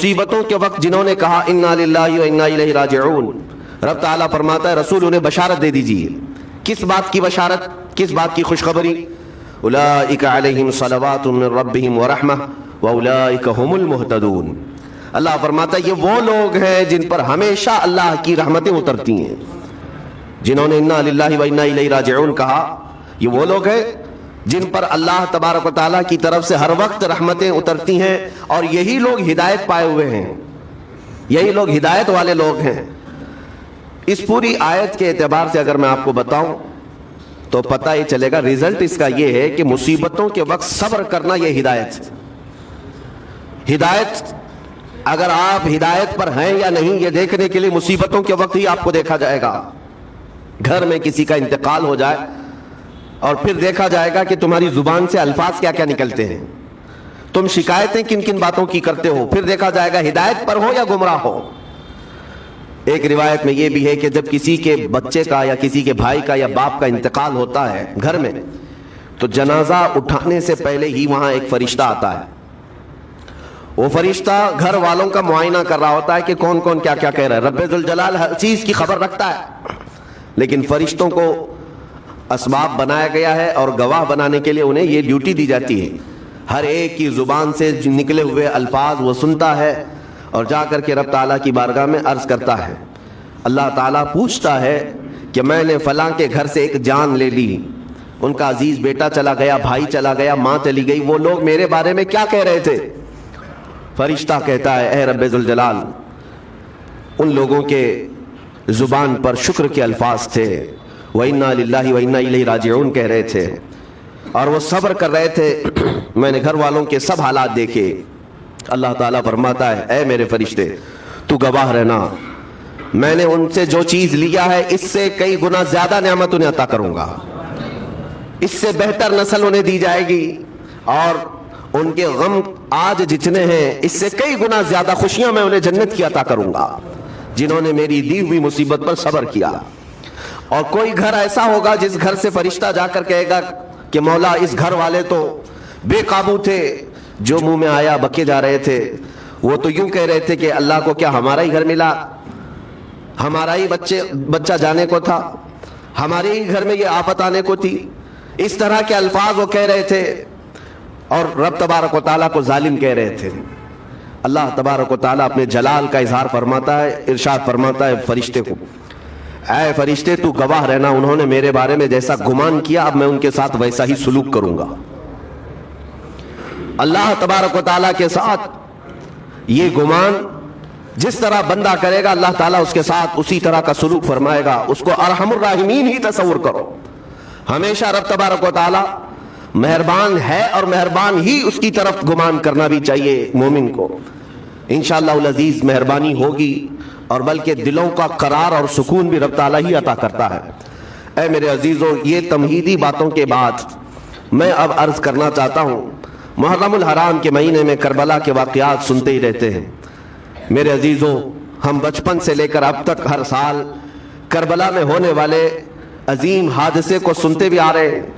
मुसीबतों के वक्त जिन्होंने कहा इन्ना लिल्लाहि व इन्ना इलैहि राजिऊन, रब ताला फरमाता है रसूल उन्हें बशारत दे दीजिए। किस बात की बशारत, किस बात की खुशखबरी? उलाइका अलैहिम सलवातुम मिन रब्बिहिम व रहमह व उलाइका हुमुल मुहतदून। अल्लाह फरमाता है ये वो लोग हैं जिन पर हमेशा अल्लाह की रहमतें उतरती हैं। जिन्होंने इन्ना लिल्लाहि व इन्ना इलैहि राजिऊन कहा, ये वो लोग हैं जिन पर अल्लाह तबारक व तआला की तरफ से हर वक्त रहमतें उतरती हैं, और यही लोग हिदायत पाए हुए हैं, यही लोग हिदायत वाले लोग हैं। इस पूरी आयत के एतबार से अगर मैं आपको बताऊं तो पता ही चलेगा, रिजल्ट इसका ये है कि मुसीबतों के वक्त सब्र करना ये हिदायत है। हिदायत, अगर आप हिदायत पर हैं या नहीं ये देखने के लिए मुसीबतों के वक्त ही आपको देखा जाएगा। घर में किसी का इंतकाल हो जाए और फिर देखा जाएगा कि तुम्हारी जुबान से अल्फाज क्या क्या निकलते हैं, तुम शिकायतें किन किन बातों की करते हो, फिर देखा जाएगा हिदायत पर हो या गुमराह हो। एक रिवायत में यह भी है कि जब किसी के बच्चे का या किसी के भाई का या बाप का इंतकाल होता है घर में, तो जनाजा उठाने से पहले ही वहां एक फरिश्ता आता है। वो फरिश्ता घर वालों का मुआयना कर रहा होता है कि कौन कौन क्या क्या कह रहा है। रब्बुल जलाल हर चीज की खबर रखता है, लेकिन फरिश्तों को असबाब बनाया गया है और गवाह बनाने के लिए उन्हें ये ड्यूटी दी जाती है। हर एक की जुबान से निकले हुए अल्फाज वो सुनता है और जाकर के रब ताला की बारगाह में अर्ज करता है। अल्लाह ताला पूछता है कि मैंने फलां के घर से एक जान ले ली, उनका अजीज बेटा चला गया, भाई चला गया, माँ चली गई, वो लोग मेरे बारे में क्या कह रहे थे? फरिश्ता कहता है ए रब्बुल जलाल, उन लोगों के जुबान पर शुक्र के अल्फाज थे, व इन्ना लिल्लाहि व इन्ना इलैहि राजिऊन कह रहे थे, और वो सब्र कर रहे थे। मैंने घर वालों के सब हालात देखे। अल्लाह ताला फरमाता है ऐ मेरे फरिश्ते तू गवाह रहना, मैंने उनसे जो चीज लिया है इससे कई गुना ज्यादा नेमत उन्हें अता करूंगा, इससे बेहतर नस्ल उन्हें दी जाएगी, और उनके गम आज जितने हैं इससे कई गुना ज्यादा खुशियां मैं उन्हें जन्नत की अता करूंगा, जिन्होंने मेरी दी हुई मुसीबत पर सब्र किया। और कोई घर ऐसा होगा जिस घर से फरिश्ता जाकर कहेगा कि मौला इस घर वाले तो बेकाबू थे, जो मुंह में आया बके जा रहे थे, वो तो यूं कह रहे थे कि अल्लाह को क्या हमारा ही घर मिला, हमारा ही बच्चा जाने को था, हमारे ही घर में ये आफत आने को थी। इस तरह के अल्फाज वो कह रहे थे और रब तबारक व तआला को जालिम कह रहे थे। अल्लाह तबारक व तआला अपने जलाल का इजहार फरमाता है, इरशाद फरमाता है फरिश्ते को, ऐ फरिश्ते तू गवाह रहना, उन्होंने मेरे बारे में जैसा गुमान किया अब मैं उनके साथ वैसा ही सुलूक करूंगा। अल्लाह तबारक व तआला के साथ ये गुमान जिस तरह बंदा करेगा अल्लाह ताला उसके साथ उसी तरह का सुलूक फरमाएगा। उसको अरहमुर राहिमीन ही तसव्वुर करो। हमेशा रब तबारक व तआला मेहरबान है और मेहरबान ही उसकी तरफ गुमान करना भी चाहिए मोमिन को। इंशाअल्लाह अज़ीज़ मेहरबानी होगी और बल्कि दिलों का करार और सुकून भी रब ताला ही अता करता है। ऐ मेरे अजीजों, ये तमहीदी बातों के बाद मैं अब अर्ज करना चाहता हूँ, मुहर्रमुल हराम के महीने में करबला के वाक़यात सुनते ही रहते हैं। मेरे अजीजों, हम बचपन से लेकर अब तक हर साल करबला में होने वाले अजीम हादसे को सुनते भी आ रहे हैं।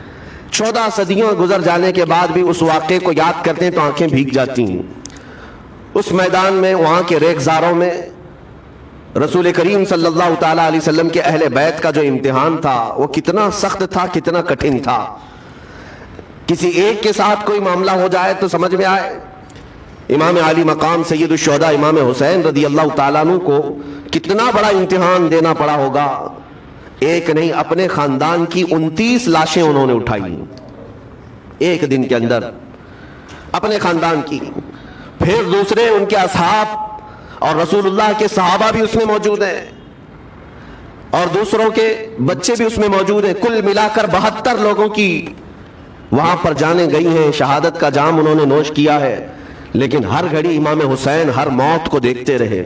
14 सदियों गुजर जाने के बाद भी उस वाक़े को याद करते हैं तो आंखें भीग जाती हैं। उस मैदान में, वहाँ के रेगजारों में रसूल करीम सल्लल्लाहु ताला अलैहि वसल्लम के अहले बैत का जो इम्तिहान था वो कितना सख्त था, कितना कठिन था। किसी एक के साथ कोई मामला हो जाए तो समझ में आए, इमाम आली मकाम सैयदुश शुहदा इमाम हुसैन रदी अल्लाह ताला अन्हु को कितना बड़ा इम्तिहान देना पड़ा होगा। एक नहीं, अपने खानदान की 29 लाशें उन्होंने उठाई एक दिन के अंदर, अपने खानदान की। फिर दूसरे उनके असहाब और रसूलुल्लाह के सहाबा भी उसमें मौजूद हैं और दूसरों के बच्चे भी उसमें मौजूद हैं। कुल मिलाकर 72 लोगों की वहां पर जाने गई हैं, शहादत का जाम उन्होंने नोश किया है। लेकिन हर घड़ी इमाम हुसैन हर मौत को देखते रहे।